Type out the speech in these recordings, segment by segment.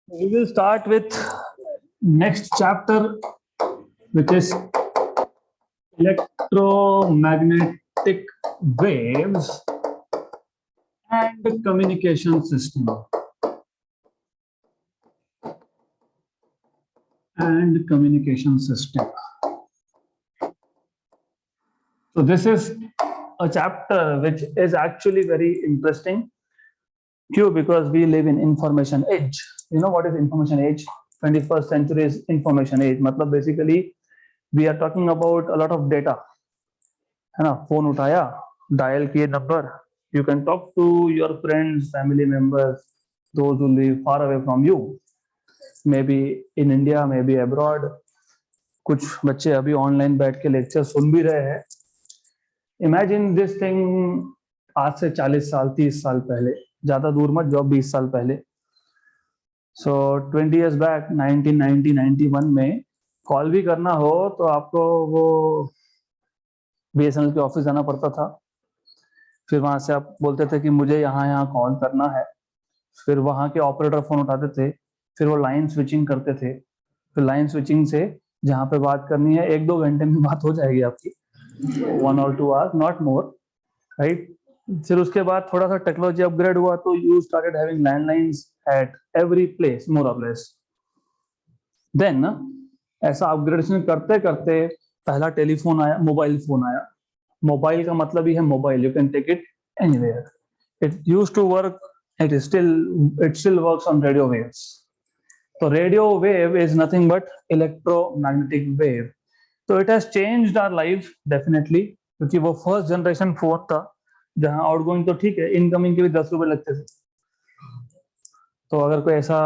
We will start with next chapter, which is electromagnetic waves and communication system. So this is a chapter which is actually very interesting. Because we live in information age. You know what is information age? 21st century is information age. मतलब basically we are talking about a lot of data. है ना? Phone उठाया, dial किए number. You can talk to your friends, family members, those who live far away from you. Maybe in India, maybe abroad. कुछ बच्चे अभी online बैठ के lecture सुन भी रहे हैं. इमेजिन दिस थिंग आज से 40 साल 30 साल पहले, ज्यादा दूर मत जाओ, 20 साल पहले. सो 20 years बैक 1990-91 में कॉल भी करना हो तो आपको वो बीएसएनएल के ऑफिस जाना पड़ता था. फिर वहां से आप बोलते थे कि मुझे यहाँ कॉल करना है. फिर वहां के ऑपरेटर फोन उठाते थे, फिर वो लाइन स्विचिंग करते थे. फिर लाइन स्विचिंग से जहाँ पे बात करनी है 1-2 घंटे में बात हो जाएगी आपकी, 1 or 2 hours, not more, right. फिर उसके बाद थोड़ा सा टेक्नोलॉजी अपग्रेड हुआ तो you started having landlines at every place more or less. Then ऐसा अपग्रेडेशन करते करते पहला टेलीफोन आया, मोबाइल फोन आया. मोबाइल का मतलब ही है mobile, you can take it anywhere. It used to work, it still works on radio waves. तो radio wave is nothing but electromagnetic wave. तो it has changed our life definitely, क्योंकि वो first generation phone था जहां outgoing तो ठीक है, incoming के भी 10 रुपए लगते थे. तो अगर कोई ऐसा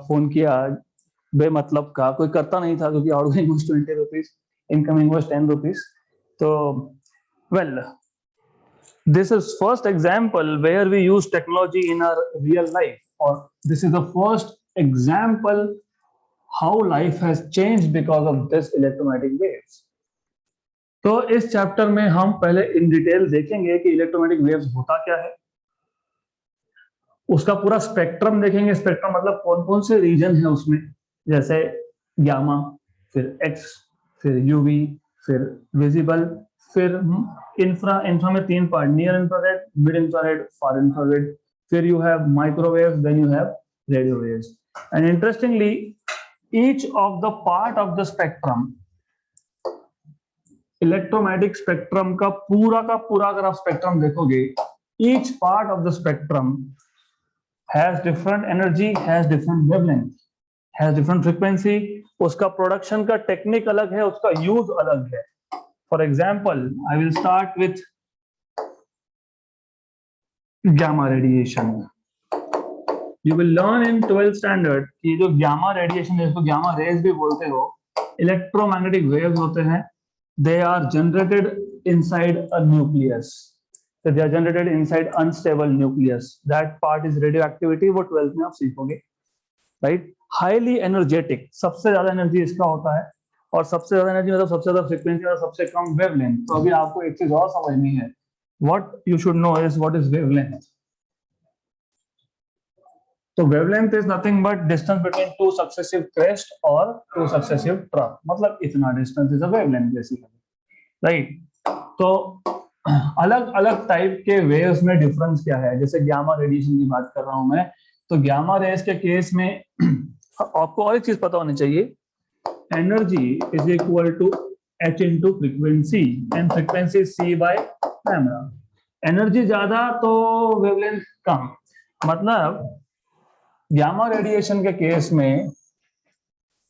फोन किया बेमतलब का, कोई करता नहीं था, क्योंकि outgoing was 20 rupees, incoming was 10 rupees. तो well, this is first example where we use technology in our real life, or this is the first example how life has changed because of this electromagnetic waves. तो इस chapter में हम पहले in detail देखेंगे कि electromagnetic waves होता क्या है, उसका पूरा स्पेक्ट्रम देखेंगे. स्पेक्ट्रम मतलब कौन कौन से रीजन है उसमें, जैसे गामा, फिर एक्स, फिर यूवी, फिर विजिबल, फिर इंफ्रा में 3 part, near infrared, mid infrared, far infrared. फिर you have microwaves, then you have radio waves. And interestingly each of the part of the spectrum, electromagnetic spectrum का पूरा अगर आप स्पेक्ट्रम देखोगे, each part of the spectrum has different energy, has different wavelength, has different frequency. उसका production का technique अलग है, उसका यूज अलग है. For example, I will start with gamma radiation. You will learn in 12th standard कि जो gamma radiation है, इसको gamma rays भी बोलते हो, इलेक्ट्रोमैग्नेटिक वेव्स होते हैं. They are generated inside a nucleus. So they are generated inside unstable nucleus. That part is radioactivity. वो 12th में आप सीखोगे, right? Highly energetic, सबसे ज्यादा एनर्जी इसका होता है, और सबसे ज्यादा एनर्जी मतलब सबसे ज्यादा फ्रीक्वेंसी और सबसे कम वेवलेंथ. तो अभी आपको एक चीज और समझनी है. What you should know is what is wavelength. तो wavelength is nothing but distance between two successive crest or two successive trough. मतलब इतना distance is a wavelength basically, right? तो अलग अलग टाइप के वेव्स में डिफरेंस क्या है. जैसे गामा रेडिएशन की बात कर रहा हूं मैं, तो गामा रेस के केस में आपको और एक चीज पता होनी चाहिए, energy is equal to h into frequency, and frequency c by lambda. Energy ज्यादा तो वेवलेंथ कम. मतलब गामा रेडिएशन के केस में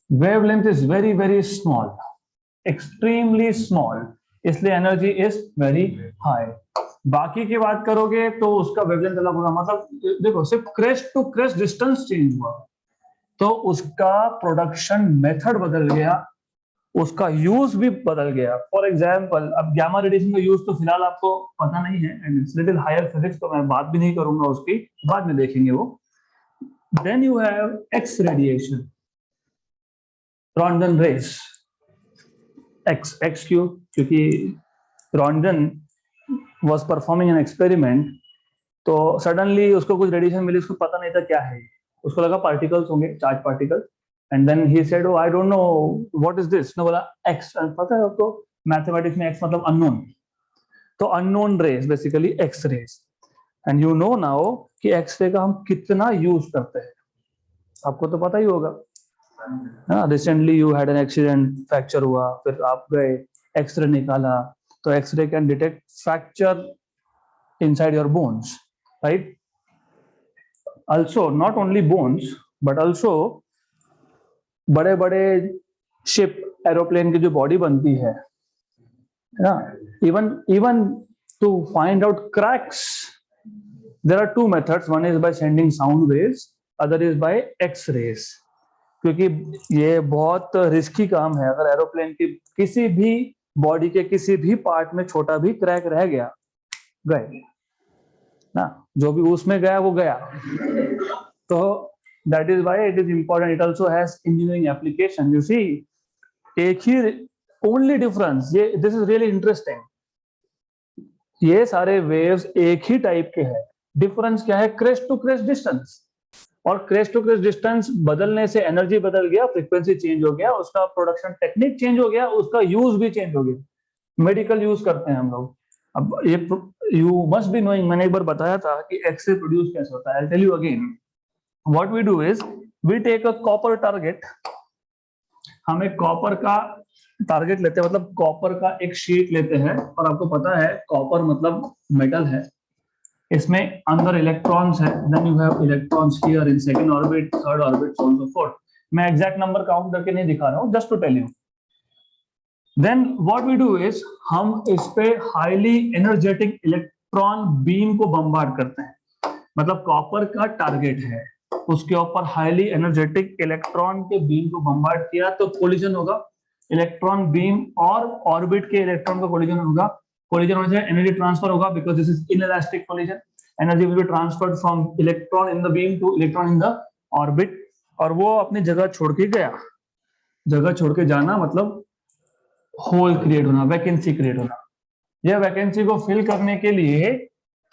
wavelength is very very small, extremely small, इसलिए एनर्जी इज वेरी हाई. बाकी की बात करोगे तो उसका वेवलेंथ अलग होगा. मतलब देखो, सिर्फ crest to crest distance change हुआ तो उसका प्रोडक्शन मेथड बदल गया, उसका यूज भी बदल गया. फॉर एग्जांपल, अब गामा रेडिएशन का यूज तो फिलहाल आपको पता नहीं है, and it's little higher physics, तो मैं बात भी नहीं करूंगा उसकी, बाद में देखेंगे वो. Then you have X radiation, Roentgen rays, X क्यों, क्योंकि रॉन्टगन was performing an experiment, तो सडनली उसको कुछ रेडिएशन मिली, उसको पता नहीं था क्या है. उसको लगा पार्टिकल्स होंगे, charge particle, and then he said, I don't know what is this, ने बोला एक्स, पता है आपको मैथमेटिक्स में एक्स मतलब अननोन, तो unknown rays basically X rays, and you know now कि एक्सरे का हम कितना यूज करते हैं, आपको तो पता ही होगा। Recently you had an accident, fracture हुआ, फिर आप गए एक्सरे निकाला, तो X ray can detect fracture inside your bones, right? Also not only bones but also बड़े बड़े शिप एरोप्लेन की जो बॉडी बनती है ना, even to find out cracks there are two methods, one is by sending sound waves, other is by x rays, क्योंकि ये बहुत रिस्की काम है, अगर एरोप्लेन की किसी भी बॉडी के किसी भी पार्ट में छोटा भी क्रैक रह गया, गए ना, जो भी उसमें गया वो गया, तो that is why it is important, it also has engineering application, you see, एक ही ओनली डिफरेंस, ये दिस इज रियली इंटरेस्टिंग, ये सारे वेव्स एक ही टाइप के हैं, डिफरेंस क्या है, क्रेस्ट टू क्रेस्ट डिस्टेंस, और क्रेस्ट टू क्रेस्ट डिस्टेंस बदलने से एनर्जी बदल गया, फ्रीक्वेंसी चेंज हो गया, उसका प्रोडक्शन टेक्निक चेंज हो गया, उसका यूज भी चेंज हो गया, मेडिकल यूज करते हैं हम लोग। अब ये यू मस्ट बी नोइंग, मैंने एक बार बताया था कि एक्सरे प्रोड्यूस कैसे होता है, I tell you again, what we do is we take a copper target, हम एक कॉपर का टारगेट लेते हैं, मतलब कॉपर का एक शीट लेते हैं, और आपको पता है कॉपर मतलब मेटल है, इसमें अंदर इलेक्ट्रॉन्स है, then you have electrons here in second orbit, third orbit, so on so fourth, मैं एग्जैक्ट नंबर काउंट करके नहीं दिखा रहा हूं, just to tell you. Then what we do is हम इस पे हाईली एनर्जेटिक इलेक्ट्रॉन बीम को बम्बार्ड करते हैं, मतलब कॉपर का टारगेट है, उसके ऊपर हाईली एनर्जेटिक इलेक्ट्रॉन के बीम को बम्बार्ड किया तो कोलिजन होगा, इलेक्ट्रॉन बीम और ऑर्बिट के इलेक्ट्रॉन का कोलिजन होगा, कोलिजन होने से एनर्जी ट्रांसफर होगा, because this is inelastic collision, energy will be transferred from electron in the beam two electron in the orbit, और वो अपनी जगह छोड़ के गया, जगह छोड़ के जाना मतलब होल क्रिएट होना, वैकेंसी क्रिएट होना, यह वैकेंसी को फिल करने के लिए,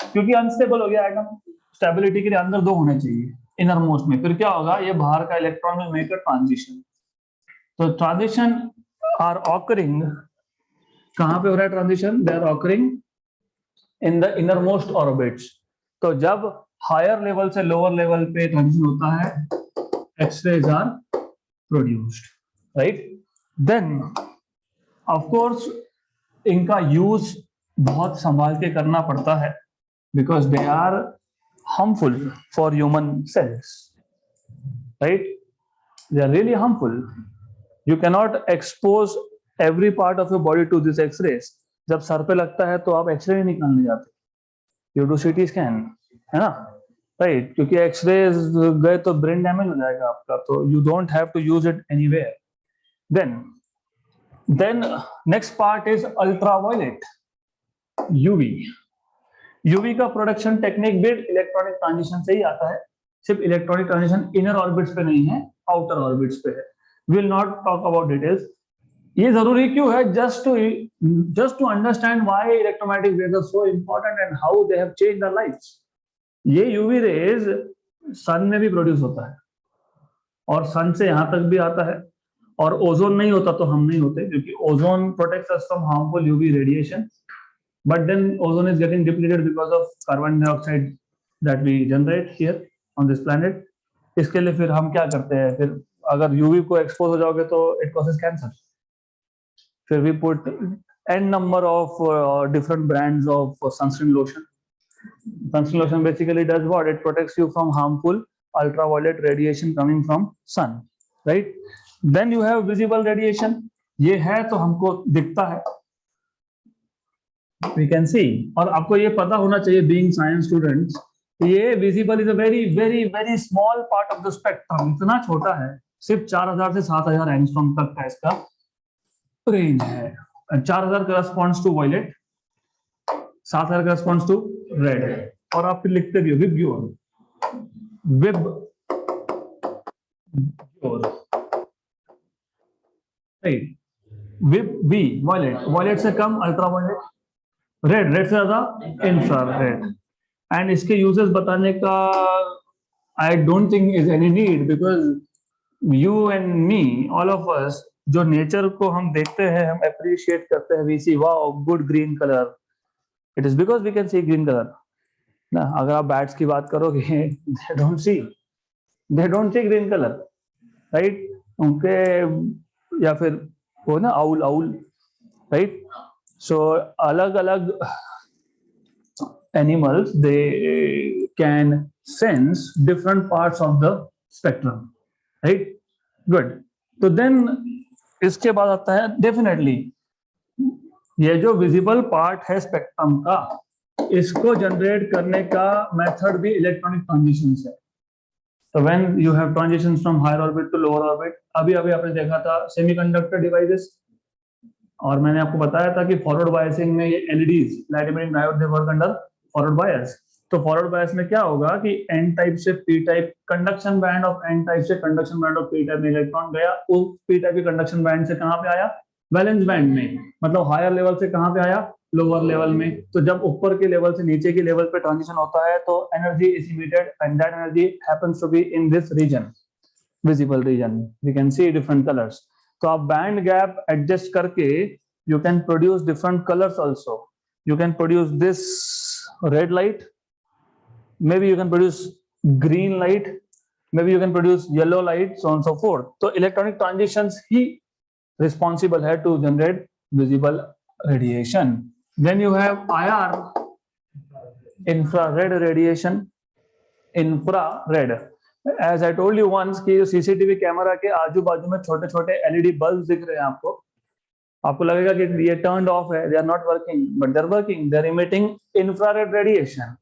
क्योंकि अनस्टेबल हो गया एटम, स्टेबिलिटी के लिए अंदर दो होने चाहिए इनर मोस्ट में, फिर क्या होगा, ये बाहर का इलेक्ट्रॉन में मेक अ ट्रांजिशन, तो ट्रांजिशन आर ऑकरिंग, कहां पे हो रहा है transition, they are occurring in the inner most orbits, तो जब हायर लेवल से लोअर लेवल पे ट्रांजिशन होता है, X rays are produced, right. Then of course इनका यूज बहुत संभाल के करना पड़ता है, because they are harmful for human cells, right? They are really harmful. You cannot expose every part of your body to this X-rays. जब sir पे लगता है तो आप एक्सरे नहीं निकालने जाते, you do CT scan, है ना, राइट, क्योंकि एक्सरेज गए तो ब्रेन डैमेज हो जाएगा आपका, तो you don't have to use it anywhere. Then next part is ultraviolet, UV. UV का प्रोडक्शन टेक्निक भी इलेक्ट्रॉनिक ट्रांजिशन से ही आता है, सिर्फ इलेक्ट्रॉनिक ट्रांजिशन इनर ऑर्बिट्स पे नहीं है, आउटर ऑर्बिट्स पे है, will not talk about details, ये जरूरी क्यों है, just to understand why electromagnetic waves are so important and how they have changed our lives. ये यूवी रेज सन में भी प्रोड्यूस होता है, और सन से यहां तक भी आता है, और ओजोन नहीं होता तो हम नहीं होते, क्योंकि ozone protects us from harmful UV radiation, but then ozone is getting depleted because of carbon dioxide that we generate here on this planet. इसके लिए फिर हम क्या करते हैं, फिर अगर यूवी को एक्सपोज हो जाओगे तो इट कॉजेस कैंसर, फिर we put n number of different brands of sunscreen lotion. Sunscreen lotion basically does what, it protects you from harmful ultraviolet radiation coming from sun, right? Then you have visible radiation, ये है तो हमको दिखता है, we can see, और आपको ये पता होना चाहिए being science students, ये visible is a very very very small part of the spectrum, इतना छोटा है, सिर्फ 4000 से 7000 एंगस्ट्रॉम तक का इसका रेंज है, 4000 corresponds to violet, 7000 corresponds to red, और आप फिर लिखते भी हो VIBGYOR, right, VIB B violet, violet से कम अल्ट्रावायलेट, रेड, रेड से ज्यादा इंफ्रारेड, एंड इसके यूजेस बताने का I don't think is any need because you and me, all of us, जो नेचर को हम देखते हैं, हम अप्रिशिएट करते हैं, we see wow good green colour, it is because we can see green colour ना. अगर आप बैट्स की बात करोगे they don't see green colour, right. उनके या फिर वो ना आउल आउल, राइट. सो अलग अलग animals, they can sense different parts of the spectrum, right? Good. तो then इसके बाद आता है डेफिनेटली ये जो विजिबल पार्ट है स्पेक्ट्रम का, इसको जनरेट करने का मेथड भी इलेक्ट्रॉनिक ट्रांजिशंस है. तो when you have transitions from higher orbit to lower orbit, अभी अभी आपने देखा था सेमीकंडक्टर डिवाइसेस, और मैंने आपको बताया था कि फॉरवर्ड बायसिंग में ये LEDs, light emitting diode, they work under forward bias. तो फॉरवर्ड बायस में क्या होगा कि एन टाइप से P type, conduction band of N type से conduction band of P type में इलेक्ट्रॉन गया, उस पी टाइप के कंडक्शन बैंड से कहां पे आया, वैलेंस बैंड में. मतलब हायर लेवल से कहां पे आया, लोअर लेवल में. तो जब ऊपर के लेवल से नीचे के लेवल पे ट्रांजिशन होता है तो energy is emitted and that energy happens to be in this region, visible region. We can see different colours. तो आप बैंड गैप एडजस्ट करके you can produce different colors also. You can produce this red light, maybe you can produce green light, maybe you can produce yellow light, so on and so forth. So electronic transitions he responsible है to generate visible radiation. Then you have IR, infrared radiation. Infrared, as I told you once कि CCTV camera के आजू बाजू में छोटे छोटे LED bulb दिख रहे हैं आपको लगेगा कि ये टर्न्ड ऑफ है, they are not working, but they are working, they are emitting infrared radiation.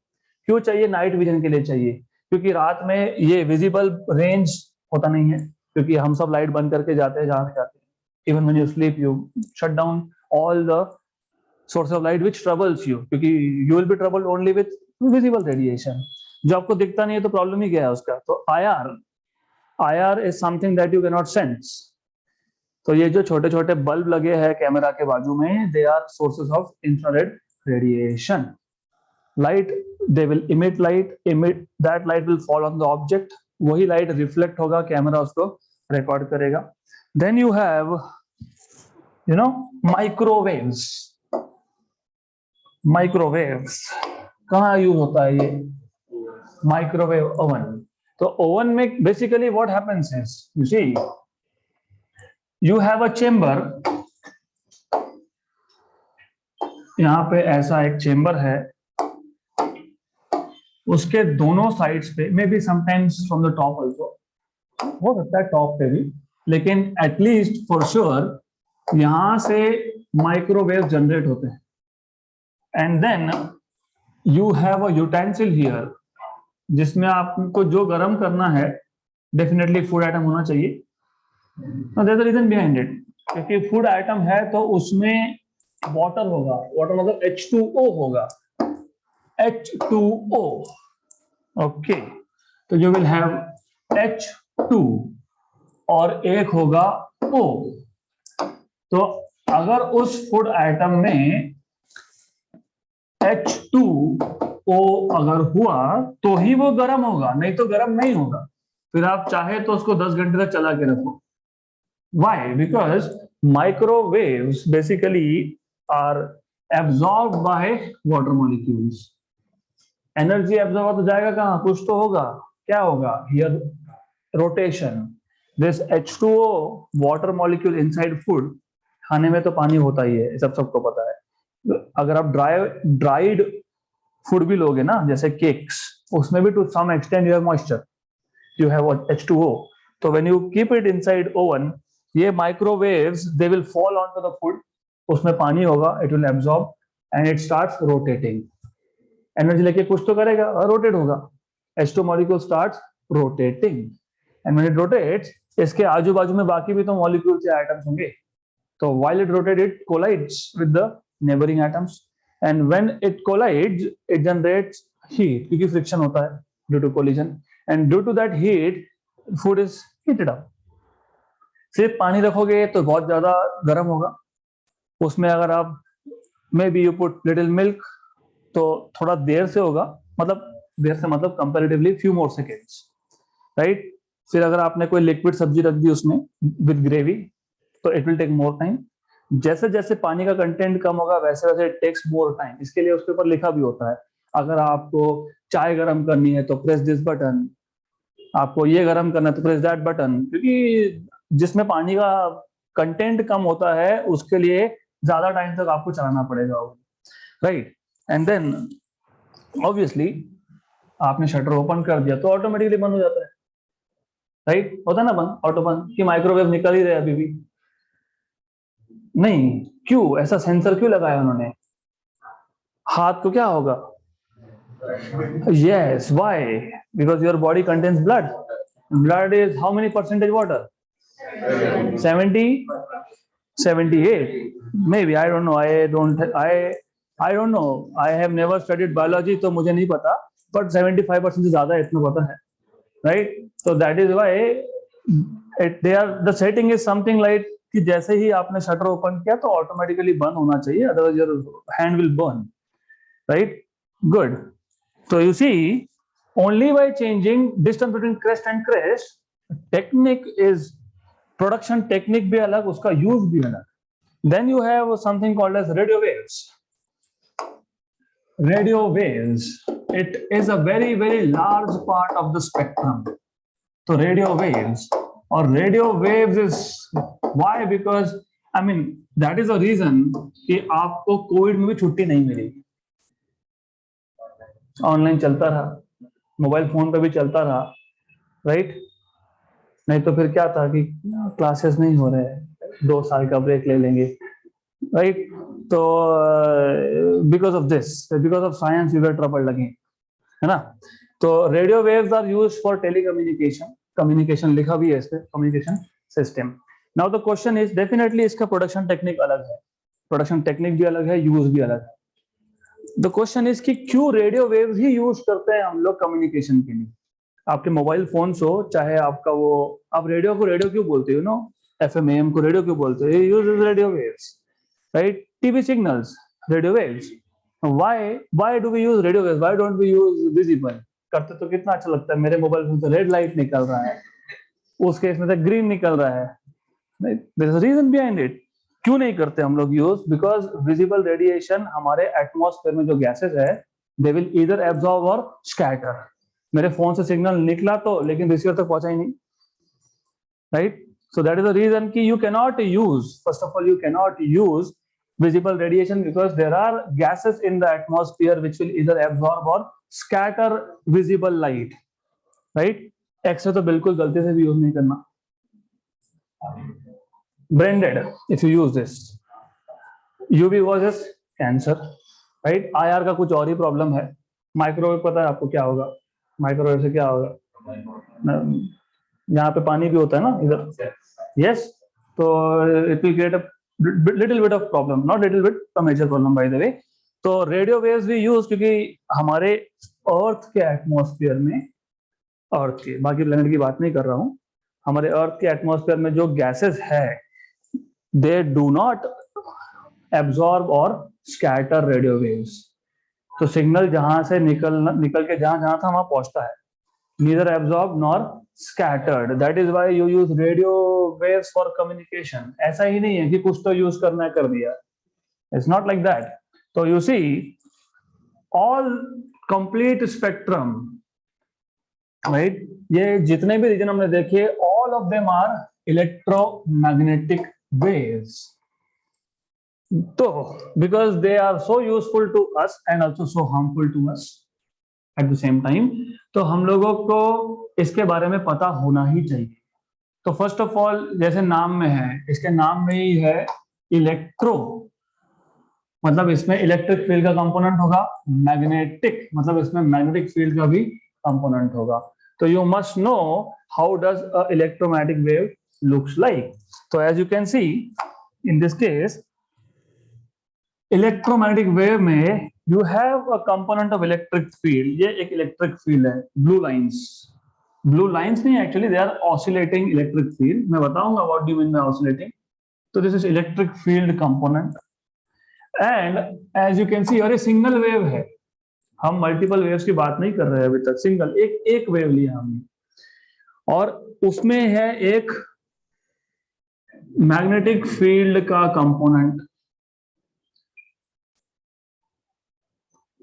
क्यों चाहिए, नाइट विजन के लिए चाहिए, क्योंकि रात में ये विजिबल रेंज होता नहीं है, क्योंकि हम सब लाइट बंद करके जाते हैं जहां जाते हैं. Even when you sleep you shut down all the source of light which troubles you, क्योंकि you will be troubled only with visible radiation. जो आपको दिखता नहीं है तो प्रॉब्लम ही क्या है उसका. तो IR is something that you can not sense. तो ये जो छोटे छोटे बल्ब लगे हैं कैमरा के बाजू में, they are sources of infrared radiation. Light, they will emit light, that light will fall on the object, वही लाइट रिफ्लेक्ट होगा, कैमरा उसको रिकॉर्ड करेगा. Then you have microwaves. Microwaves कहाँ यूज होता है ये, माइक्रोवेव ओवन. तो ओवन में basically what happens is, you see, you have a chamber, यहां पे ऐसा एक चेंबर है, उसके दोनों साइड्स पे, may be sometimes from the top also, हो सकता है टॉप पे भी, लेकिन एटलीस्ट फॉर श्योर यहां से माइक्रोवेव जनरेट होते हैं. And then you have a utensil here, जिसमें आपको जो गर्म करना है, डेफिनेटली फूड आइटम होना चाहिए. There's a reason behind it, क्योंकि फूड आइटम है तो उसमें वाटर होगा, वाटर मतलब H2O होगा, H2O. ओके, तो यू विल हैव H2 और एक होगा O. तो अगर उस फूड आइटम में H2O अगर हुआ तो ही वो गर्म होगा, नहीं तो गर्म नहीं होगा. फिर आप चाहे तो उसको 10 घंटे तक चला के रखो. Why? Because microwaves basically are absorbed by water molecules. Energy absorb तो जाएगा कहाँ, कुछ तो होगा, क्या होगा, here rotation. This H2O water molecule inside food, खाने में तो पानी होता ही है, सबको पता है. अगर आप ड्राइड फूड भी लोगे ना, जैसे केक्स, उसमें भी to some extent you have moisture, you have H2O. तो when you keep it inside oven, ये microwaves they will fall on to the food, उसमें पानी होगा, it will absorb and it starts rotating. Energy लेके कुछ तो करेगा और रोटेट होगा. H2 molecule starts rotating and when it rotates, इसके आजू बाजू में बाकी भी तो मॉलिक्यूल्स या एटम्स होंगे. तो while it rotate, it collides with the neighbouring atoms and when it collides it generates heat, क्योंकि फ्रिक्शन होता है due to collision, and due to that heat food is heated up. सिर्फ पानी रखोगे तो बहुत ज्यादा गर्म होगा, उसमें अगर आप maybe you put little milk तो थोड़ा देर से होगा, मतलब देर से मतलब comparatively few more seconds. Right. फिर अगर आपने कोई लिक्विड सब्जी रख दी उसमें विद ग्रेवी, तो it will take more time. जैसे जैसे पानी का कंटेंट कम होगा वैसे वैसे इट टेक्स मोर टाइम। इसके लिए उसके ऊपर लिखा भी होता है, अगर आपको चाय गर्म करनी है तो प्रेस दिस बटन, आपको ये गर्म करना है तो प्रेस दैट बटन, क्योंकि जिसमें पानी का कंटेंट कम होता है उसके लिए ज्यादा टाइम तक आपको चलाना पड़ेगा, राइट। एंड देन ऑब्वियसली आपने शटर ओपन कर दिया तो ऑटोमेटिकली बंद हो जाता है, राइट। होता है ना बंद, ऑटो बंद, कि माइक्रोवेव निकल ही रहे अभी भी नहीं। क्यों ऐसा सेंसर क्यों लगाया उन्होंने? हाथ को क्या होगा? Yes, why? Because your body contains blood. Blood is how many percentage water? 70, 78. Maybe, I don't know. I don't know. I have never studied biology, तो मुझे नहीं पता. But 75% से ज़्यादा है, इतना पता है, right? So that is why the setting is something like कि जैसे ही आपने शटर ओपन किया तो ऑटोमेटिकली बंद होना चाहिए, otherwise your hand will burn, right? Good. So you see, only by changing distance between crest and crest, technique is production technique भी अलग, उसका use भी अलग. Then you have something called as radio waves. Radio waves, it is a very very large part of the spectrum. So radio waves or radio waves is why? Because I mean that is the reason कि आपको Covid में भी छुट्टी नहीं मिली, online चलता रहा, mobile phone पे भी चलता रहा, राइट। नहीं तो फिर क्या था कि क्लासेस नहीं हो रहे हैं, 2 साल का ब्रेक ले लेंगे, राइट। तो because of this, because of science, you get trouble लगे, है ना। तो radio waves are used for telecommunication, communication लिखा भी है इस पे, communication system. Now the question is, definitely इसका प्रोडक्शन टेक्निक अलग है, प्रोडक्शन टेक्निक भी अलग है, यूज भी अलग है। द क्वेश्चन इज कि क्यों रेडियो वेव्स ही यूज करते हैं हम लोग कम्युनिकेशन के लिए? आपके मोबाइल फोन हो, चाहे आपका वो, आप रेडियो को रेडियो क्यों बोलते हो? नो, एफएम एएम को रेडियो क्यों बोलते हो? Use radio waves, right. TV signals, radio waves. Why do we use radio waves? Why don't we use visible? करते तो कितना अच्छा लगता है, मेरे मोबाइल फोन से रेड लाइट निकल रहा है, उस केस में से ग्रीन निकल रहा है, there is a reason behind it. क्यों नहीं करते हम लोग यूज? बिकॉज विजिबल रेडिएशन हमारे एटमॉस्फेयर में जो गैसेस है, they will either absorb or scatter. मेरे फोन से सिग्नल निकला तो, लेकिन रिसीवर तक पहुंचा ही नहीं, right. So that is the reason कि you cannot use, first of all you cannot use visible radiation because there are gases in the atmosphere which will either absorb or scatter visible light, right? X-ray तो बिल्कुल गलती से भी use नहीं करना, brain dead if you use this. UV causes cancer, right? IR का कुछ और ही प्रॉब्लम है। माइक्रोवेव पता है आपको क्या होगा? माइक्रोवेव से क्या होगा? यहाँ पे पानी भी होता है ना इधर, यस। तो it will create a little bit of problem, not little bit, a major problem by the way. तो रेडियो वेव्स भी यूज, क्योंकि हमारे अर्थ के एटमॉस्फेयर में, अर्थ के, बाकी प्लेनेट की बात नहीं कर रहा हूँ, हमारे अर्थ के एटमॉस्फेयर में जो गैसेस है, they do not absorb or scatter radio waves. तो सिग्नल जहां से निकल के जहां जहां था वहां पहुंचता है, neither absorbed nor scattered. That is why you use radio waves for communication. ऐसा ही नहीं है कि कुछ तो यूज करना है कर दिया, it's not like that. So you see, all complete spectrum, right? ये जितने भी रीजन हमने देखे, all of them are electromagnetic waves. तो because they are so useful to us and also so harmful to us at the same time, तो हम लोगों को इसके बारे में पता होना ही चाहिए। तो फर्स्ट ऑफ ऑल, जैसे नाम में है, इसके नाम में ही है इलेक्ट्रो, मतलब इसमें इलेक्ट्रिक फील्ड का कंपोनेंट होगा, मैग्नेटिक मतलब इसमें मैग्नेटिक फील्ड का भी कंपोनेंट होगा। तो you must know how does a electromagnetic wave looks like. तो as you can see in this case, electromagnetic wave में you have a component of electric field. ये एक इलेक्ट्रिक फील्ड है, blue lines, blue lines नहीं, actually they are oscillating electric field. मैं बताऊंगा what do mean by oscillating. तो this is electric field component, and as you can see, और ये single wave है, हम मल्टीपल वेव्स की बात नहीं कर रहे हैं अभी तक, सिंगल एक वेव लिया हमने। और उसमें है एक मैग्नेटिक फील्ड का कंपोनेंट,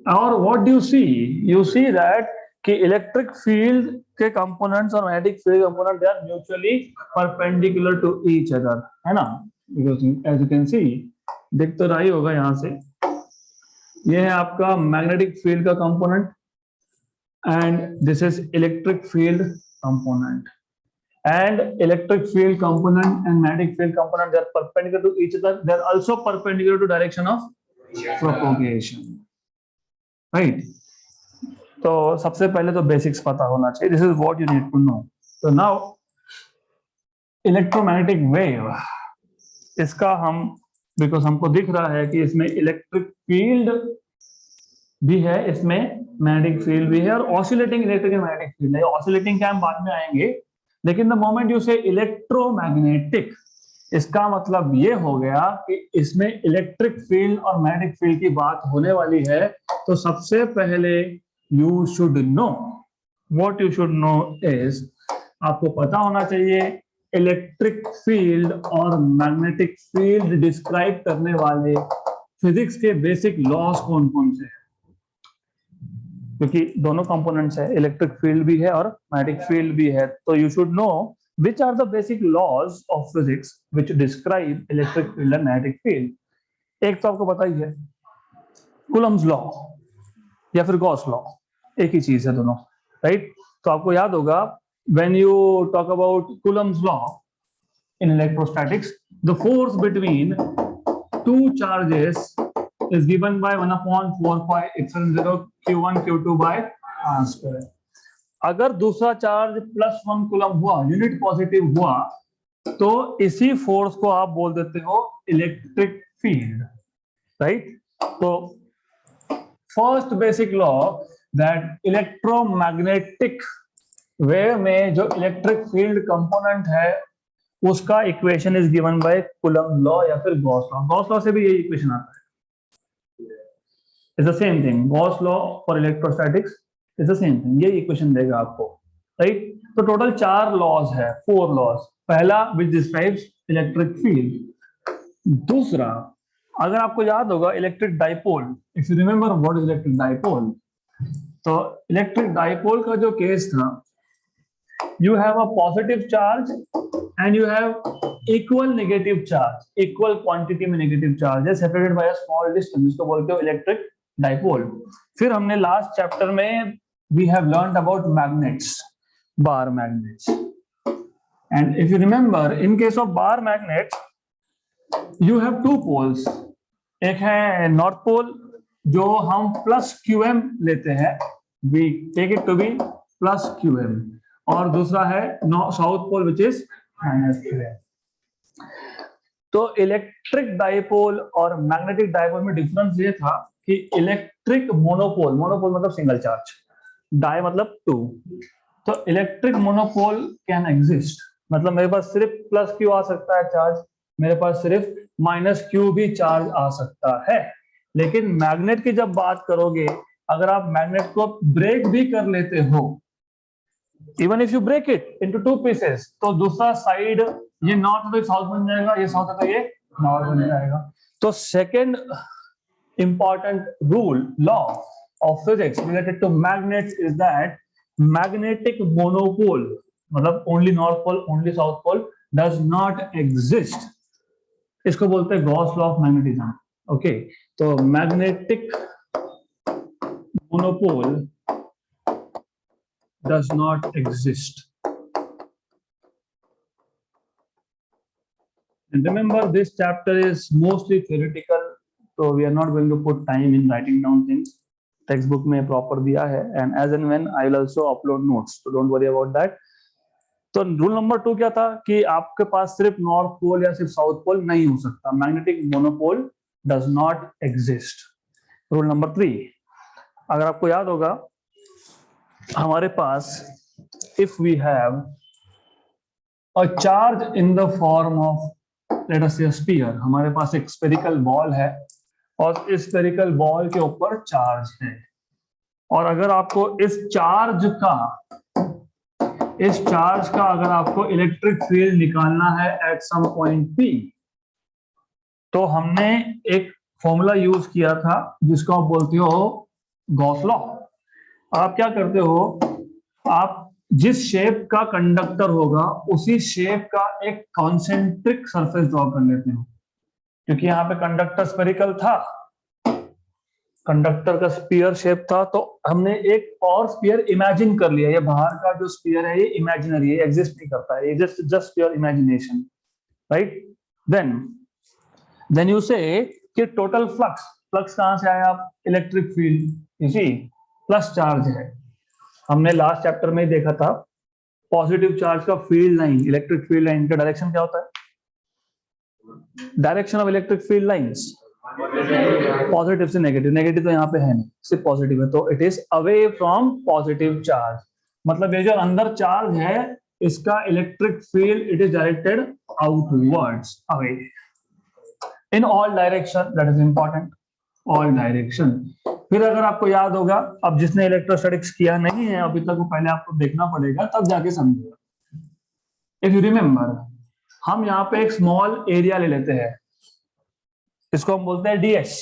और what do you see that कि इलेक्ट्रिक फील्ड के कंपोनेंट्स और magnetic field component they are mutually perpendicular to each other, है ना? एज यू कैन सी, दिख तो रहा ही होगा यहां से, ये है आपका मैग्नेटिक फील्ड का component and this is electric field component, and electric field component and magnetic field component, they are perpendicular to each other, they are also perpendicular to direction of propagation, right? तो सबसे पहले तो basics पता होना चाहिए, this is what you need to know. तो now electromagnetic wave, इसका हम, बिकॉज हमको दिख रहा है कि इसमें इलेक्ट्रिक फील्ड भी है, इसमें मैग्नेटिक फील्ड भी है, और oscillating electric and magnetic field है। ऑसिलेटिंग क्या हम बाद में आएंगे, लेकिन द मोमेंट यू से इलेक्ट्रोमैग्नेटिक, इसका मतलब ये हो गया कि इसमें इलेक्ट्रिक फील्ड और मैग्नेटिक फील्ड की बात होने वाली है। तो सबसे पहले you should no, what you should no is, आपको पता होना चाहिए इलेक्ट्रिक फील्ड और मैग्नेटिक फील्ड डिस्क्राइब करने वाले फिजिक्स के बेसिक लॉज कौन कौन से हैं, क्योंकि दोनों कंपोनेंट्स है, इलेक्ट्रिक फील्ड भी है और मैग्नेटिक फील्ड भी है। तो you should no which are the basic laws of physics which describe electric field and magnetic field। एक तो आपको पता ही है कूलम्स लॉ या फिर गॉस लॉ, एक ही चीज है दोनों, राइट? तो आपको याद होगा when you talk about Coulomb's law in electrostatics, the force between two charges is given by 1/4 pi epsilon 0 q1 q2 by r square। अगर दूसरा चार्ज +1 कूलम हुआ, यूनिट पॉजिटिव हुआ, तो इसी फोर्स को आप बोल देते हो इलेक्ट्रिक फील्ड, राइट? तो first basic law that electromagnetic wave में जो इलेक्ट्रिक फील्ड कंपोनेंट है उसका equation is given bye coulomb law या फिर गॉस लॉ। गॉस लॉ से भी यही इक्वेशन आता है, it's the same thing. Gauss law for electrostatics is the same thing, ये इक्वेशन देगा आपको, राइट? तो टोटल 4 लॉज है, 4 लॉज। पहला विच डिस्क्राइब्स इलेक्ट्रिक फील्ड। दूसरा, अगर आपको याद होगा electric dipole, if you remember what is electric dipole, तो इलेक्ट्रिक डाइपोल का जो केस था, you have a positive charge and you have equal negative charge, equal quantity में negative charge है separated by a small distance, जिसको बोलते हो electric dipole. फिर हमने लास्ट चैप्टर में we have learned about magnets, bar magnets, and if you remember in case of bar magnets you have two poles, एक है north pole जो हम +qm लेते हैं, we take it to be +qm, और दूसरा है south pole which is -qm। तो इलेक्ट्रिक डाइपोल और मैग्नेटिक डाइपोल में डिफरेंस ये था कि इलेक्ट्रिक मोनोपोल, मोनोपोल मतलब सिंगल चार्ज, डाई मतलब 2, तो इलेक्ट्रिक मोनोपोल कैन एग्जिस्ट, मतलब मेरे पास सिर्फ +q आ सकता है चार्ज, मेरे पास सिर्फ -q भी चार्ज आ सकता है। लेकिन मैग्नेट की जब बात करोगे, अगर आप मैग्नेट को ब्रेक भी कर लेते हो, even if you break it into 2 pieces, तो दूसरा साइड ये नॉर्थ है तो साउथ बन जाएगा, ये साउथ है तो ये नॉर्थ बन जाएगा। तो second important rule, law of physics related to magnets is that magnetic monopole, मतलब only north pole only south pole, does not exist. इसको बोलते हैं Gauss law of magnetism. Okay, तो magnetic monopole does not exist. And remember, this chapter is mostly theoretical, so we are not going to put time in writing down things. Textbook में proper दिया है, and as and when I will also upload notes, so don't worry about that. तो rule number 2 क्या था कि आपके पास सिर्फ north pole या सिर्फ साउथ पोल नहीं हो सकता, magnetic monopole does not exist. Rule number 3, अगर आपको याद होगा, हमारे पास if we have a charge in the form of let us say a sphere, हमारे पास एक स्फेरिकल बॉल है और इस स्फेरिकल बॉल के ऊपर चार्ज है, और अगर आपको इस चार्ज का इस चार्ज का अगर आपको इलेक्ट्रिक फील्ड निकालना है एट सम पॉइंट P, तो हमने एक फॉर्मूला यूज किया था जिसको आप बोलते हो गॉस लॉ। आप क्या करते हो, आप जिस शेप का कंडक्टर होगा उसी शेप का एक कॉन्सेंट्रिक सरफेस ड्रॉ कर लेते हो, क्योंकि यहाँ पे कंडक्टर स्फेरिकल था, कंडक्टर का स्फीयर शेप था, तो हमने एक और स्फीयर इमेजिन कर लिया। ये बाहर का जो स्फीयर है ये इमेजिनरी है, एग्जिस्ट नहीं करता है, ये just your imagination, right. Then you say that total flux, flux कहां से आया, आप इलेक्ट्रिक फील्ड इसी प्लस चार्ज है। हमने लास्ट चैप्टर में देखा था पॉजिटिव चार्ज का field line, electric field line का डायरेक्शन क्या होता है, direction of electric field lines positive से नेगेटिव, नेगेटिव तो यहाँ पे है नहीं, सिर्फ पॉजिटिव है, तो it is away from positive charge. मतलब ये जो अंदर चार्ज है इसका electric field it is directed outwards, away in all direction, that is important, all direction. फिर अगर आपको याद होगा, अब जिसने इलेक्ट्रोस्टैटिक्स किया नहीं है अभी तक, वो पहले आपको देखना पड़ेगा तब जाके समझेगा। इफ यू रिमेंबर, हम यहाँ पे एक स्मॉल एरिया ले लेते हैं, इसको हम बोलते हैं ds।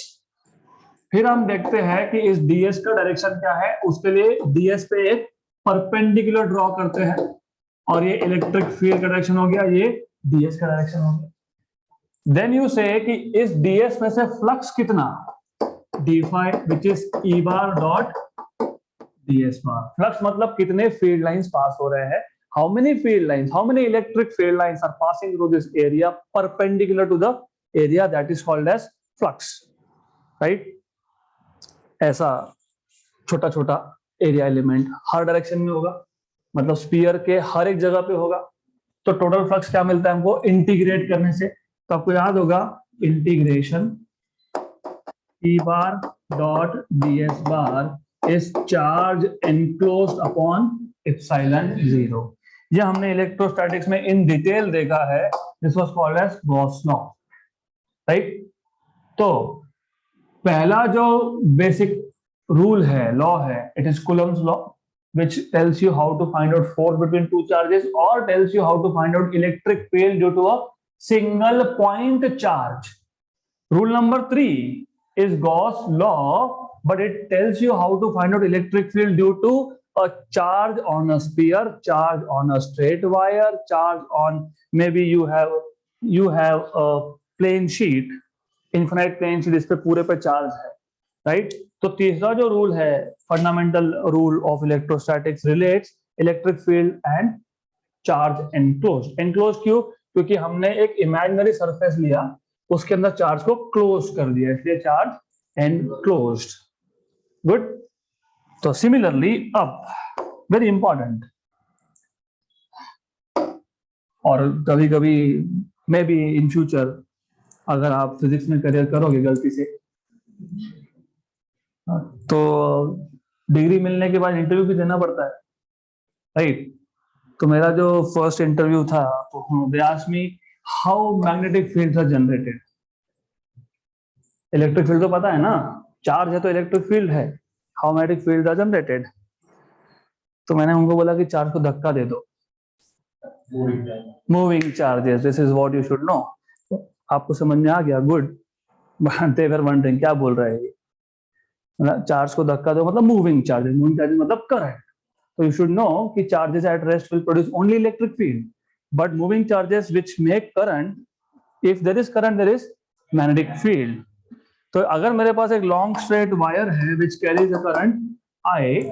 फिर हम देखते हैं कि इस ds का डायरेक्शन क्या है, उसके लिए ds पे एक परपेंडिकुलर ड्रॉ करते हैं, और ये इलेक्ट्रिक फील्ड का डायरेक्शन हो गया, ये ds का डायरेक्शन हो गया। देन यू से कि इस ds में से फ्लक्स कितना, d phi which is e bar dot ds bar। Flux मतलब कितने फील्ड लाइंस पास हो रहे हैं, how many field lines, how many electric field lines are passing through this area perpendicular to the area, that is called as flux, right। ऐसा छोटा छोटा area element हर direction में होगा, मतलब स्फीयर के हर एक जगह पे होगा। तो टोटल फ्लक्स क्या मिलता है हमको इंटीग्रेट करने से, तो आपको याद होगा integration E bar dot ds bar is charge enclosed upon epsilon 0। ये हमने इलेक्ट्रोस्टैटिक्स में इन डिटेल देखा है, this was called as Gauss law, right. तो पहला जो बेसिक रूल है, लॉ है, it is Coulomb's law, which tells you how to find out force between two charges or tells you how to find out electric field due to a single point charge. Rule number 3 is Gauss law, but it tells you how to find out electric field due to a charge on a sphere, charge on a straight wire, charge on, maybe you have a plane sheet, infinite plane sheet, इस पे पूरे पे charge है, right. तो तीसरा जो rule है, fundamental rule of electrostatics, relates electric field and charge enclosed. Enclosed क्यों, क्योंकि हमने एक इमेजिनरी सरफेस लिया, उसके अंदर चार्ज को क्लोज कर दिया, इसलिए चार्ज एनक्लोज्ड। गुड। तो सिमिलरली अब वेरी इंपॉर्टेंट, और कभी कभी मे बी इन फ्यूचर अगर आप फिजिक्स में करियर करोगे गलती से, तो डिग्री मिलने के बाद इंटरव्यू भी देना पड़ता है, राइट। तो मेरा जो फर्स्ट इंटरव्यू था, तो they asked me how magnetic fields are generated. Electric field तो पता है ना, चार्ज है तो इलेक्ट्रिक फील्ड है, how magnetic fields are generated. तो मैंने उनको बोला कि चार्ज को धक्का दे दो, moving charges, this is what you should no. आपको समझ में आ गया, गुड। दे वर वंडरिंग क्या बोल रहा है ये, चार्ज को धक्का दो मतलब मूविंग चार्जेस, मूविंग चार्जेस मतलब करंट। तो यू शुड नो कि charges at rest will produce only electric field, but moving charges which make current, if there is current there is magnetic field. तो अगर मेरे पास एक लॉन्ग स्ट्रेट वायर है which carries a current I,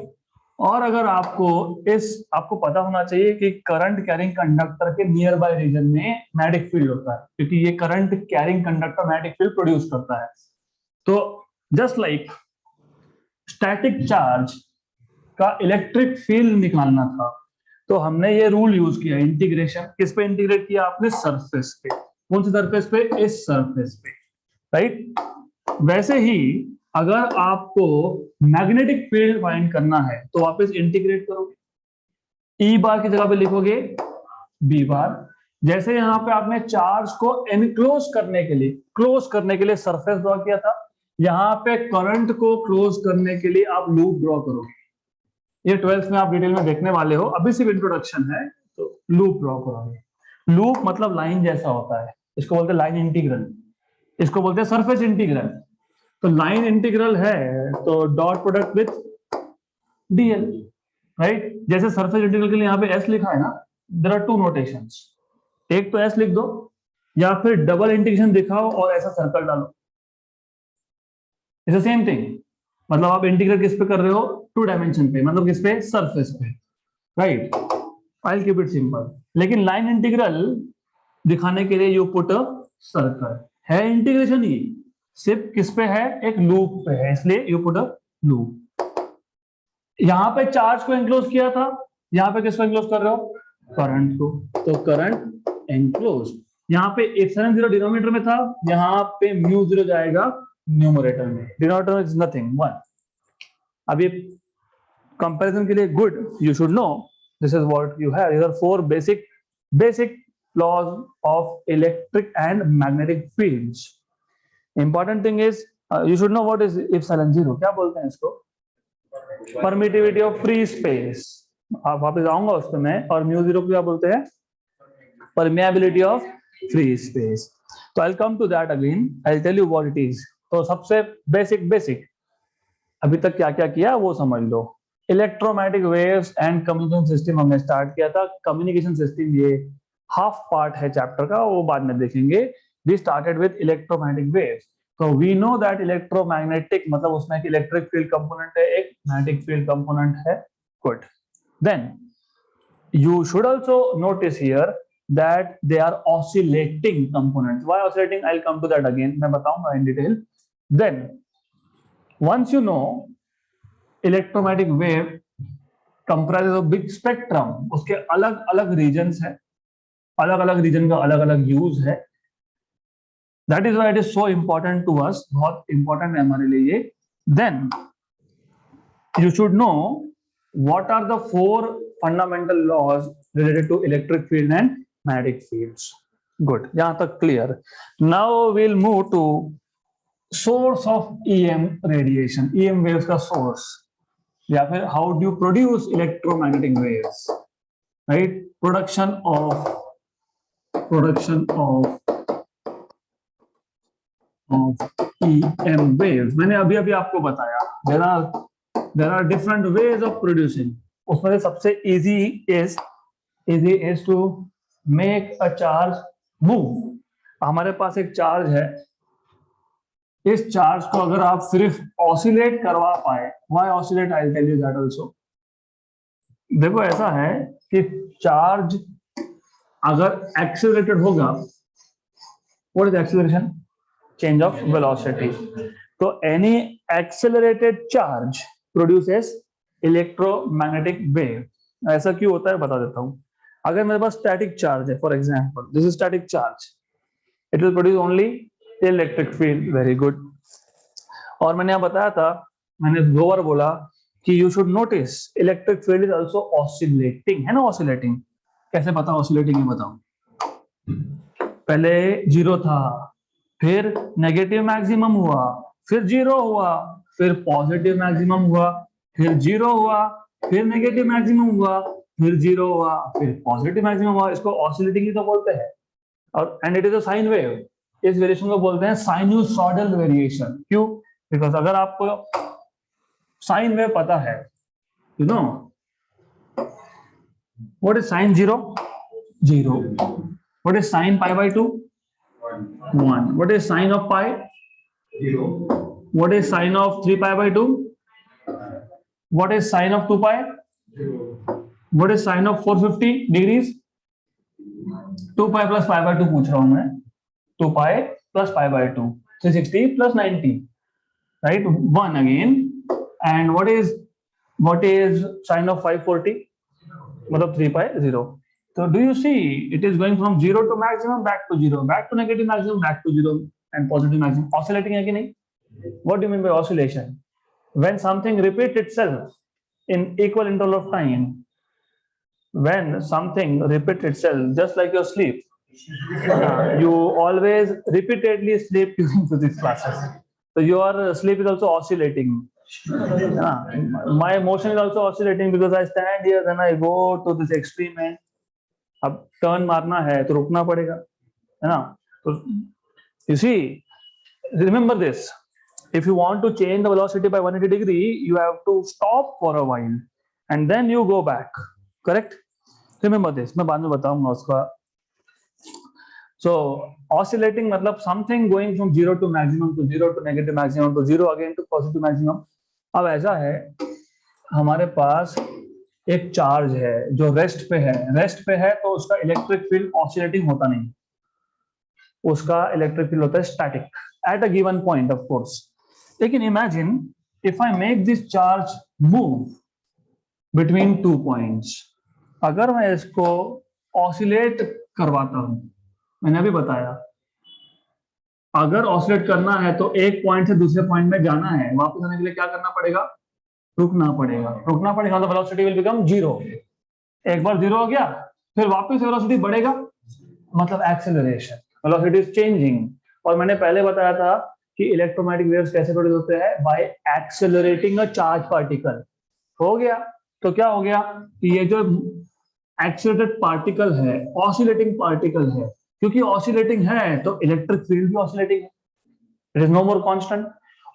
और अगर आपको पता होना चाहिए कि करंट कैरिंग कंडक्टर के नियर बाय रीजन में मैग्नेटिक फील्ड होता है, क्योंकि ये current carrying conductor magnetic field produce करता है। तो जस्ट लाइक स्टैटिक चार्ज का इलेक्ट्रिक फील्ड निकालना था, तो हमने ये रूल यूज किया, इंटीग्रेशन। किस पे इंटीग्रेट किया आपने, सरफेस पे। कौन सी सरफेस पे, इस सरफेस पे, राइट। वैसे ही अगर आपको मैग्नेटिक फील्ड फाइंड करना है तो वापस इंटीग्रेट करोगे, ई बार की जगह पे लिखोगे बी बार। जैसे यहाँ पे आपने चार्ज को एनक्लोज करने के लिए सरफेस ड्रॉ किया था, यहाँ पे करंट को क्लोज करने के लिए आप लूप ड्रॉ करोगे, ये 12th में आप डिटेल में देखने वाले हो, अभी सिर्फ इंट्रोडक्शन है। तो लूप ड्रॉ करोगे। लूप मतलब लाइन जैसा होता है, इसको बोलते हैं लाइन इंटीग्रल, इसको बोलते हैं सरफेस इंटीग्रल। तो लाइन इंटीग्रल है तो dot product with DL, right. जैसे सरफेस इंटीग्रल के लिए यहाँ पे एस लिखा है ना, देयर आर टू नोटेशंस, एक तो एस लिख दो या फिर डबल इंटीग्रेशन दिखाओ और ऐसा सर्कल डालो, इट्स द सेम थिंग। मतलब आप इंटीग्रेट किस पे कर रहे हो, 2 डायमेंशन पे, मतलब किस पे, सरफेस पे, right. I will keep it simple. लेकिन लाइन इंटीग्रल दिखाने के लिए यू पुट अ सर्कल, है इंटीग्रेशन ही सिर्फ किस पे है, एक लूप पे है, इसलिए यू पुट अ लूप। यहां पे चार्ज को एनक्लोज किया था, यहां पे किसको एनक्लोज कर रहे हो, करंट को, तो करंट एनक्लोज। यहाँ पे एप्सिलॉन 0 डिनोमिनेटर में था, यहाँ पे म्यू 0 जाएगा न्यूमरेटर में, डिनोमिनेटर इज नथिंग 1। अब ये कंपैरिजन के लिए good, you should no this is what you have, these are 4 basic laws of electric and magnetic fields. Important thing is you should know what is epsilon 0, क्या बोलते हैं इसको, permittivity of free space. आप वापस आऊंगा उस पर मैं, और म्यू 0 को क्या बोलते हैं, परमिएबिलिटी ऑफ फ्री स्पेस। तो I will come to that again, I will tell you what it is. तो सबसे बेसिक अभी तक क्या क्या किया वो समझ लो। Electromagnetic waves and communication system हमने स्टार्ट किया था। कम्युनिकेशन सिस्टम ये हाफ पार्ट है चैप्टर का, वो बाद में देखेंगे। We started with electromagnetic waves. तो वी नो दैट इलेक्ट्रोमैग्नेटिक मतलब उसमें एक इलेक्ट्रिक फील्ड कंपोनेंट है, एक मैग्नेटिक फील्ड कंपोनेंट है, good. Then you should also notice here that they are oscillating components. Why oscillating? I'll come to that again, मैं बताऊंगा in detail. Then once you know electromagnetic wave comprises of big spectrum, उसके अलग अलग regions है, अलग अलग region का अलग अलग use है। That is why it is so important to us, बहुत important है हमारे लिए। Then you should know what are the 4 fundamental laws related to electric field and magnetic fields. Good, yahan tak clear. Now we'll move to source of EM radiation, EM waves ka source, ya fir how do you produce electromagnetic waves, right? Production of EM waves मैंने अभी अभी आपको बताया, there are different ways of producing. उसमें से सबसे easy is to make a charge move. हमारे पास एक चार्ज है, इस चार्ज को अगर आप सिर्फ ऑसिलेट करवा पाए, why oscillate, I'll tell you that also. देखो ऐसा है कि चार्ज अगर एक्सेलरेटेड होगा, what is acceleration? Change of velocity. तो any accelerated charge produces electromagnetic wave. ऐसा क्यों होता है बता देता हूं। अगर मेरे पास स्टैटिक चार्ज है, for example this is static charge, it will produce only electric field, very good. और मैंने यहाँ बताया था, मैंने 2 बार बोला कि you should notice electric field is also oscillating, है ना, ऑसिलेटिंग। कैसे पता ऑसिलेटिंग है बताओ। पहले 0 था, फिर नेगेटिव मैक्सिमम हुआ, फिर 0 हुआ, फिर पॉजिटिव मैक्सिमम हुआ, फिर 0 हुआ, फिर नेगेटिव मैक्सिमम हुआ, फिर 0 हुआ, फिर पॉजिटिव मैक्सिमम हुआ। इसको ऑसिलेटिंग ही तो बोलते हैं। और and it is a sine wave, इस वेरिएशन को बोलते हैं साइनूसॉइडल वेरिएशन। क्यों? बिकॉज अगर आपको साइन वेव पता है, you know what is sine 0, 0, what is sine pi by 2, 1, what is sine of pi, 0, what is sine of 3 pi by 2, what is sine of 2 pi, 0, what is sine of 450 degrees, 2 pi plus pi by 2 पूछ रहा हूं मैं, 2 pi plus pi by 2, 360 plus 90, right, 1 again. And what is sine of 540, मतलब 3 pi 0. So do you see it is going from 0 to maximum, back to 0, back to negative maximum, back to 0 and positive maximum. Oscillating है कि नहीं? What do you mean by oscillation? When something repeats itself in equal interval of time, when something repeats itself, just like your sleep, you always repeatedly sleep during physics classes. So your sleep is also oscillating. My motion is also oscillating because I stand here, then I go to this extreme end. अब turn मारना है तो रुकना पड़ेगा, है ना? तो you see, remember this. If you want to change the velocity by 180 degree, you have to stop for a while and then you go back. Correct? Remember this. मैं बाद में बताऊंगा उसका. So oscillating मतलब something going from 0 to maximum to 0 to negative maximum to 0 again to positive maximum. अब ऐसा है, हमारे पास एक चार्ज है जो रेस्ट पे है तो उसका इलेक्ट्रिक फील्ड ऑसिलेटिंग होता नहीं, उसका इलेक्ट्रिक फील्ड होता है static at a given point of course. लेकिन imagine if I make this charge move between 2 points, अगर मैं इसको ऑसिलेट करवाता हूं, मैंने अभी बताया अगर ऑसिलेट करना है तो एक पॉइंट से दूसरे पॉइंट में जाना है, वापस आने के लिए क्या करना पड़ेगा? रुकना पड़ेगा. तो वेलोसिटी विल बिकम 0. एक बार 0 हो गया फिर वापस वेलोसिटी बढ़ेगा, मतलब एक्सेलरेशन, वेलोसिटी इज चेंजिंग. और मैंने पहले बताया था कि इलेक्ट्रोमैग्नेटिक वेव्स कैसे प्रोड्यूस होते हैं? By accelerating a charge particle. हो गया. तो क्या हो गया कि ये जो एक्सेलरेटेड पार्टिकल है ऑसिलेटिंग पार्टिकल है, क्योंकि ऑसिलेटिंग है तो इलेक्ट्रिक फील्ड भी ऑसिलेटिंग है. It is no more constant.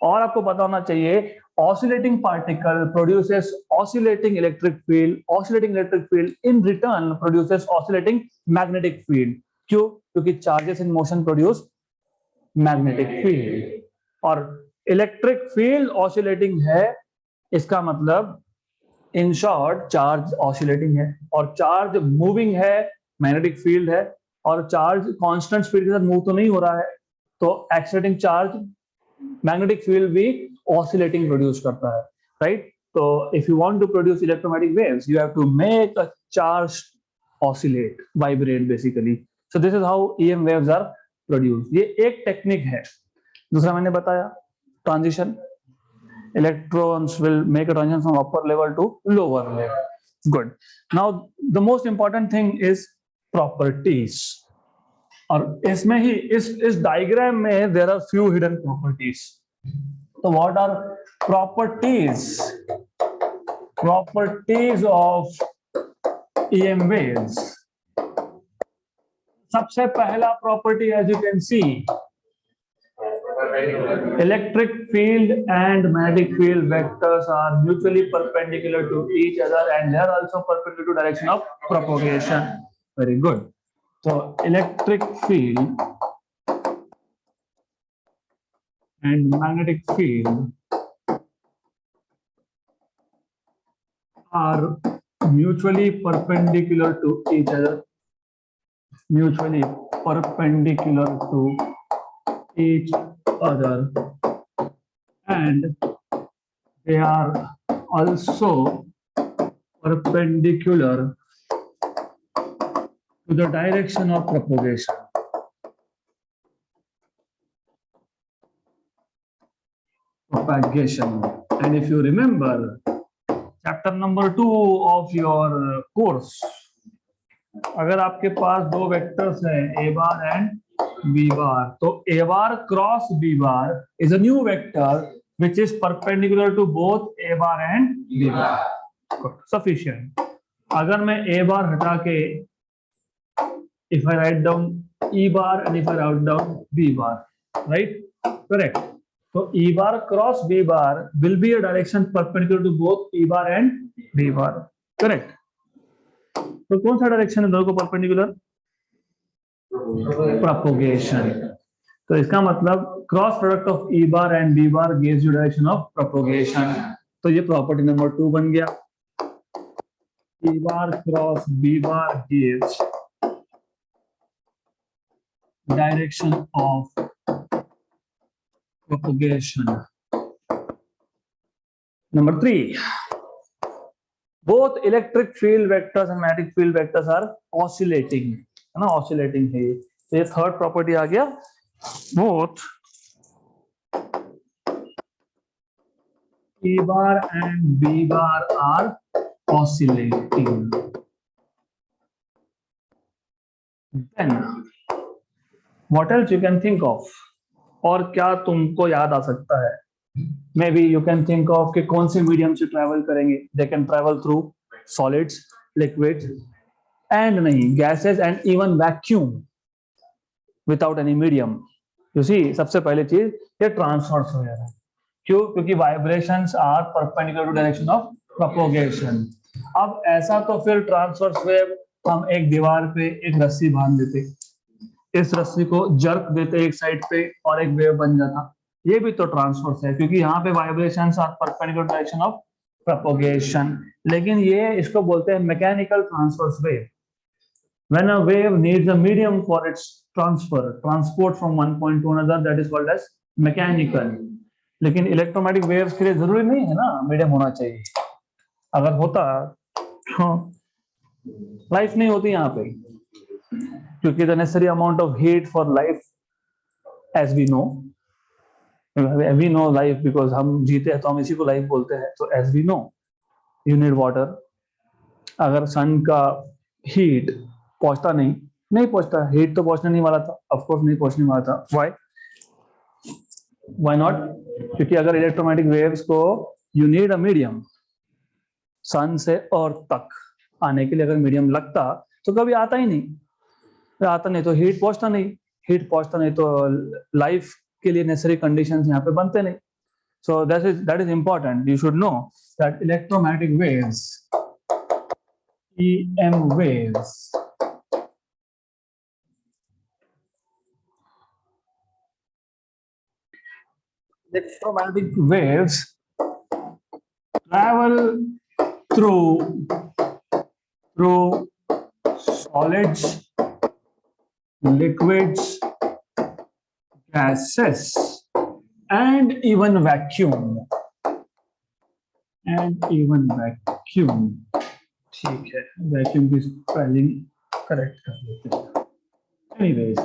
और आपको पता होना चाहिए oscillating particle produces oscillating electric field. Oscillating electric field in return produces oscillating magnetic field. क्यों? क्योंकि charges in motion produce magnetic field. और electric field oscillating है, इसका मतलब in short charge oscillating है, और charge moving है, magnetic field है, और charge constant speed के साथ move तो नहीं हो रहा है, तो accelerating charge magnetic field भी oscillating produce करता है, right? So if you want to produce electromagnetic waves, you have to make a charge oscillate, vibrate basically. So this is how EM waves are produced. ये एक technique है. दूसरा मैंने बताया transition. Electrons will make a transition from upper level to lower level. Good. Now the most important thing is properties. और इसमें ही इस diagram में there are few hidden properties. So what are properties? Properties of EM waves. सबसे पहला property, as you can see, electric field and magnetic field vectors are mutually perpendicular to each other and they are also perpendicular to direction of propagation. Very good. So electric field and magnetic field are mutually perpendicular to each other. Mutually perpendicular to each other, and they are also perpendicular to the direction of propagation. And if you remember chapter number 2 of your course, अगर आपके पास दो vectors हैं a bar and b bar, तो a bar cross b bar is a new vector which is perpendicular to both a bar and b bar. Sufficient. अगर मैं a bar हटा के if I write down e bar and if I write down b bar, right? Correct. So e bar cross b bar will be a direction perpendicular to both e bar and b bar. Correct. तो कौन सा direction है दोनों को perpendicular? Propagation. तो इसका मतलब cross product of E bar and B bar gives you direction of propagation. तो ये प्रॉपर्टी नंबर 2 बन गया. E bar cross B bar gives direction of propagation. Number 3, both electric field vectors and magnetic field vectors are oscillating, है ना? oscillating है. तो ये third property आ गया. both E bar and B bar are oscillating. Then what else you can think of? और क्या तुमको याद आ सकता है? Maybe you can think of कि कौन से मीडियम से ट्रैवल करेंगे. They can travel through solids, liquids and नहीं gases and even vacuum without any medium. You see, सबसे पहली चीज ये ट्रांसवर्स वेव है. क्यों? क्योंकि vibrations are perpendicular to direction of propagation. अब ऐसा तो फिर ट्रांसवर्स वेव हम एक दीवार पे एक रस्सी बांध देते, इस रस्सी को जर्क देते एक साइड पे और एक वेव बन जाता. ये भी तो ट्रांसवर्स है क्योंकि यहाँ पे vibrations are perpendicular direction of propagation. लेकिन ये इसको बोलते हैं mechanical transverse wave. When a wave needs a medium for its transport from one point to another, that is called as mechanical. लेकिन इलेक्ट्रोमैग्नेटिक वेव्स के लिए जरूरी नहीं है ना मीडियम होना चाहिए. अगर होता लाइफ नहीं होती यहाँ पे, क्योंकि the necessary amount of heat for life, as we know life, because हम जीते हैं तो हम इसी को लाइफ बोलते हैं. तो as we know you need water. अगर सन का हीट पहुंचता नहीं पहुंचता, हीट तो पहुंचने नहीं वाला था, ऑफ कोर्स नहीं पहुंचने वाला था. Why not? क्योंकि अगर इलेक्ट्रोमैग्नेटिक वेव्स को यू नीड अ मीडियम, सन से अर्थ तक आने के लिए अगर मीडियम लगता तो कभी आता ही नहीं. तो हीट पहुंचता नहीं तो लाइफ के लिए नेसेसरी कंडीशंस यहाँ पे बनते नहीं. सो that is important. You should no that electromagnetic waves, EM waves, electromagnetic waves travel through solids, liquids, gases and even vacuum. ठीक है, वैक्यूम की स्पेलिंग करेक्ट कर लेते हैं. Anyways,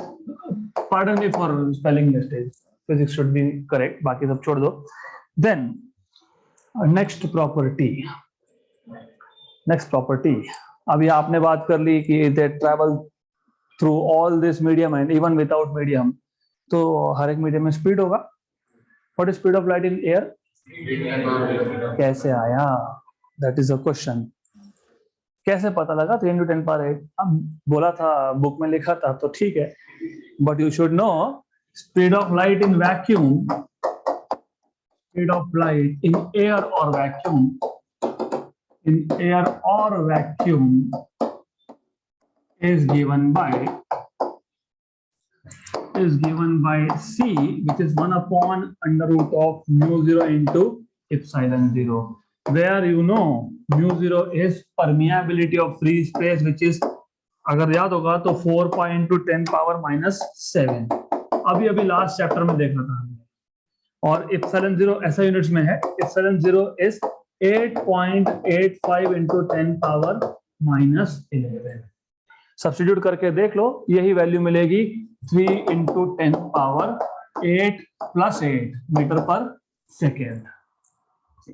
pardon me for spelling mistake. Physics should be correct, बाकी सब छोड़ दो. Then next property. अभी आपने बात कर ली कि they travel through all this medium and even without medium. तो हर एक मीडियम में स्पीड होगा. What is speed of light in air? कैसे आया? That is a question. कैसे पता लगा? 3 × 10⁸. अब बोला था, बुक में लिखा था तो ठीक है, but you should no speed of light in vacuum, speed of light in air और vacuum is given by C, which is 1/√μ0 into ε0, where you know μ0 is permeability of free space, which is, अगर याद होगा तो 4 × 10⁻⁻7. अभी last chapter में देखा था हमने. और ε0 ऐसा यूनिट्स में है. ε0 is 8.85 × 10⁻11. सब्स्टिट्यूट करके देख लो, यही वैल्यू मिलेगी 3 × 10⁸ 8 मीटर पर सेकेंड,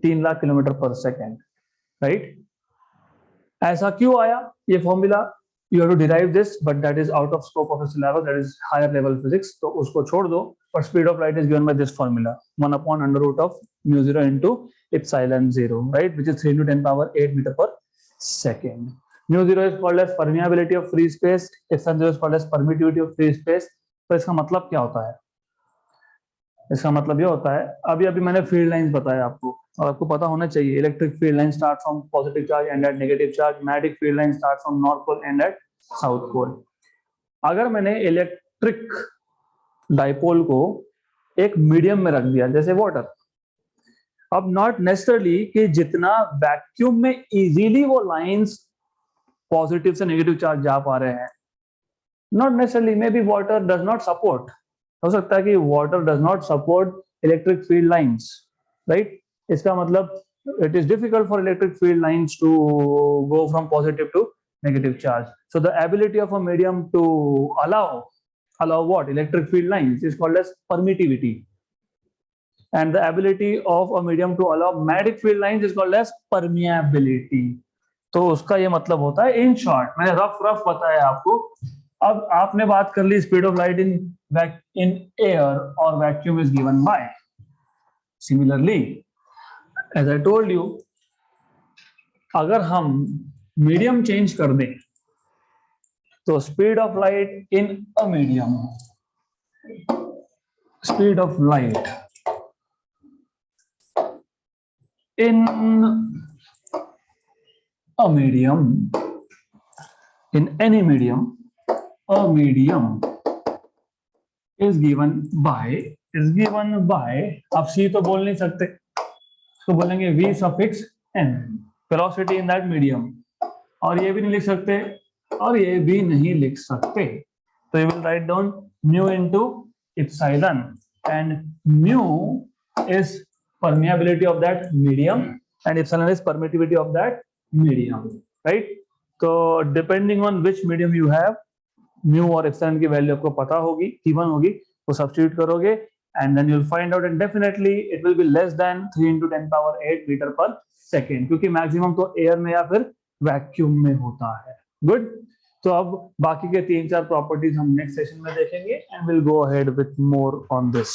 3 लाख किलोमीटर पर सेकेंड. राइट? ऐसा क्यों आया ये formula? You have to derive this, but that is out of scope of syllabus, that is higher level physics, तो उसको छोड़ दो. और speed of light is given by this formula, 1/√μ0 into ε0, right, which is 3 × 10⁸ meter per second. μ0 is called as permeability of free space, ε0 is called as permittivity of free space. तो इसका मतलब क्या होता है? इसका मतलब ये होता है, अभी मैंने फील्ड लाइंस बताया आपको, और आपको पता होना चाहिए electric field line start from positive charge end at negative charge, magnetic field line start from north pole end at south pole. अगर मैंने इलेक्ट्रिक डाइपोल को एक मीडियम में रख दिया जैसे वाटर, अब नॉट नेसेसरली कि जितना वैक्यूम में इजीली वो लाइंस पॉजिटिव से नेगेटिव चार्ज जा पा रहे हैं, not necessarily, may be water does not support. हो सकता है कि water does not support electric field lines, right? इसका मतलब it is difficult for electric field lines to go from positive to negative charge. So the ability of a medium to allow what? Electric field lines is called as permittivity, and the ability of a medium to allow magnetic field lines is called as permeability. तो उसका ये मतलब होता है, in short मैंने rough बताया आपको. अब आपने बात कर ली speed of light in air और vacuum is given by similarly as I told you, अगर हम मीडियम चेंज कर दें तो speed of light in a medium, speed of light in a medium, in any medium, a medium is given by, अब c तो बोल नहीं सकते तो बोलेंगे v suffix n, velocity in that medium, और ये भी नहीं लिख सकते और ये भी नहीं लिख सकते, तो you will write down mu into epsilon, and mu is permeability of that medium and epsilon is permittivity of that medium, right? तो depending on which medium you have, mu और epsilon की वैल्यू आपको पता होगी, given होगी, तो substitute करोगे and then you'll find out, and definitely it will be less than 3 into 10 power 8 meter per second, क्योंकि मैक्सिमम तो एयर में या फिर वैक्यूम में होता है। गुड, तो अब बाकी के 3-4 प्रॉपर्टीज हम नेक्स्ट सेशन में देखेंगे and we'll go ahead with more on this.